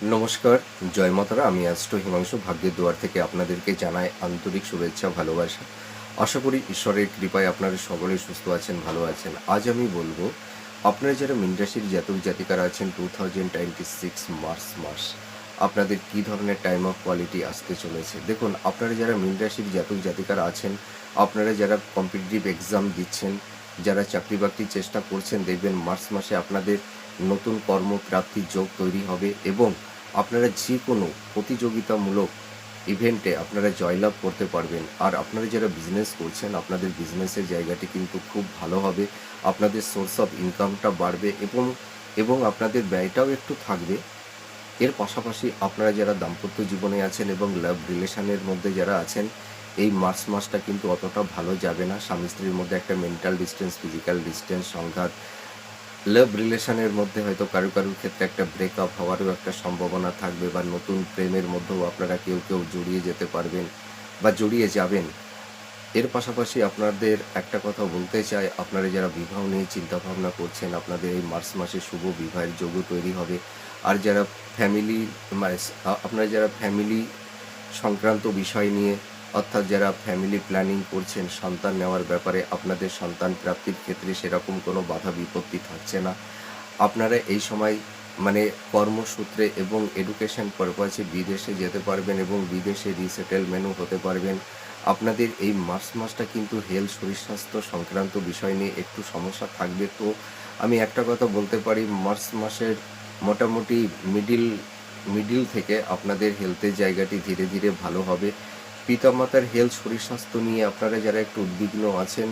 নমস্কার, জয় মাতারা। আমি অ্যাস্ট্রো হিমাংশু ভাগ্যের দুয়ার থেকে আপনাদেরকে জানাই আন্তরিক শুভেচ্ছা, ভালোবাসা। আশা করি ঈশ্বরের কৃপায় আপনারা সকলেই সুস্থ আছেন, ভালো আছেন। আজ আমি বলবো, আপনারা যারা মীন রাশির জাতক জাতিকারা আছেন 2026 মার্চ মাস আপনাদের কী ধরনের টাইম অফ কোয়ালিটি আসতে চলেছে। দেখুন, আপনারা যারা মীন রাশির জাতক জাতিকারা আছেন, আপনারা যারা কম্পিটিটিভ এক্সাম দিচ্ছেন, যারা চাকরি বাকরির চেষ্টা করছেন, দেখবেন মার্চ মাসে আপনাদের নতুন কর্মপ্রাপ্তির যোগ তৈরি হবে এবং আপনারা যে কোনো প্রতিযোগিতামূলক ইভেন্টে আপনারা জয়লাভ করতে পারবেন। আর আপনারা যারা বিজনেস করছেন, আপনাদের বিজনেসের জায়গাটি কিন্তু খুব ভালো হবে। আপনাদের সোর্স অফ ইনকামটা বাড়বে এবং আপনাদের ব্যয়টাও একটু থাকবে। এর পাশাপাশি আপনারা যারা দাম্পত্য জীবনে আছেন এবং লাভ রিলেশনের মধ্যে যারা আছেন, এই মার্চ মাসটা কিন্তু অতটা ভালো যাবে না। স্বামী স্ত্রীর মধ্যে একটা মেন্টাল ডিস্টেন্স, ফিজিক্যাল ডিস্টেন্স, সংঘাত, লাভ রিলেশনের মধ্যে হয়তো কারুর ক্ষেত্রে একটা ব্রেকআপ হওয়ারও একটা সম্ভাবনা থাকবে, বা নতুন প্রেমের মধ্যেও আপনারা কেউ জড়িয়ে যেতে পারবেন বা জড়িয়ে যাবেন। এর পাশাপাশি আপনাদের একটা কথা বলতে চাই, আপনারা যারা বিবাহ নিয়ে চিন্তাভাবনা করছেন, আপনাদের এই মার্চ মাসে শুভ বিবাহের যোগ্য তৈরি হবে। আর যারা ফ্যামিলি মানে আপনারা যারা ফ্যামিলি সংক্রান্ত বিষয় নিয়ে, অর্থাৎ যারা ফ্যামিলি প্ল্যানিং করছেন সন্তান নেওয়ার ব্যাপারে, আপনাদের সন্তান প্রাপ্তির ক্ষেত্রে সেরকম কোনো বাধা বিপত্তি থাকছে না। আপনারা এই সময় মানে কর্মসূত্রে এবং এডুকেশন পারপাসে বিদেশে যেতে পারবেন এবং বিদেশে রিসেটেলমেন্টও হতে পারবেন। আপনাদের এই মার্চ মাসটা কিন্তু হেলথ, শরীর স্বাস্থ্য সংক্রান্ত বিষয় নিয়ে একটু সমস্যা থাকবে। তো আমি একটা কথা বলতে পারি, মার্চ মাসের মোটামুটি মিডিল থেকে আপনাদের হেলথের জায়গাটি ধীরে ধীরে ভালো হবে। পিতামাতার হেলথ, শরীর স্বাস্থ্য নিয়ে আপনারা যারা একটু উদ্বিগ্ন আছেন,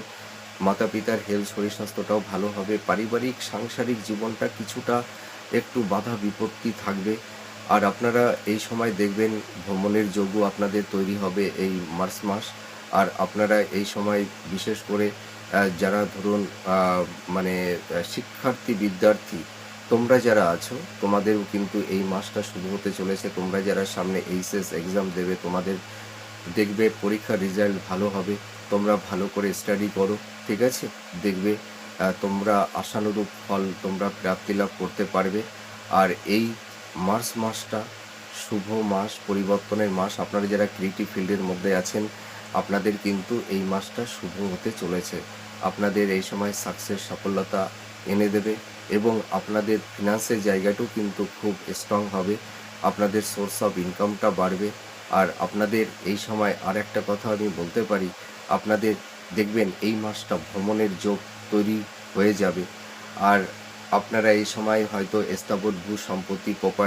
মাতা পিতার হেলথ, শরীর স্বাস্থ্যটাও ভালো হবে। পারিবারিক সাংসারিক জীবনটা কিছুটা একটু বাধা বিপত্তি থাকবে। আর আপনারা এই সময় দেখবেন ভ্রমণের যোগ্য আপনাদের তৈরি হবে এই মার্চ মাস। আর আপনারা এই সময় বিশেষ করে যারা ধরুন মানে শিক্ষার্থী, বিদ্যার্থী, তোমরা যারা আছো, তোমাদেরও কিন্তু এই মাসটা শুরু হতে চলেছে। তোমরা যারা সামনে এইচএস এক্সাম দেবে, তোমাদের দেখবে পরীক্ষার রেজাল্ট ভালো হবে। তোমরা ভালো করে স্টাডি করো, ঠিক আছে? দেখবে তোমরা আশানুরূপ ফল তোমরা প্রাপ্তি লাভ করতে পারবে। আর এই মার্চ মাসটা শুভ মাস, পরিবর্তনের মাস। আপনারা যারা ক্রিয়েটিভ ফিল্ডের মধ্যে আছেন, আপনাদের কিন্তু এই মাসটা শুভ হতে চলেছে। আপনাদের এই সময় সাকসেস, সফলতা এনে দেবে এবং আপনাদের ফিনান্সের জায়গাটাও কিন্তু খুব স্ট্রং হবে। আপনাদের সোর্স অফ ইনকামটা বাড়বে। আর আপনাদের এই সময় আর একটা কথা আমি বলতে পারি, আপনাদের দেখবেন এই মাসটা ভ্রমণের যোগ তৈরি হয়ে যাবে। আর আপনারা এই সময় হয়তো স্থাবর ভূ সম্পত্তি, প্রপার্টি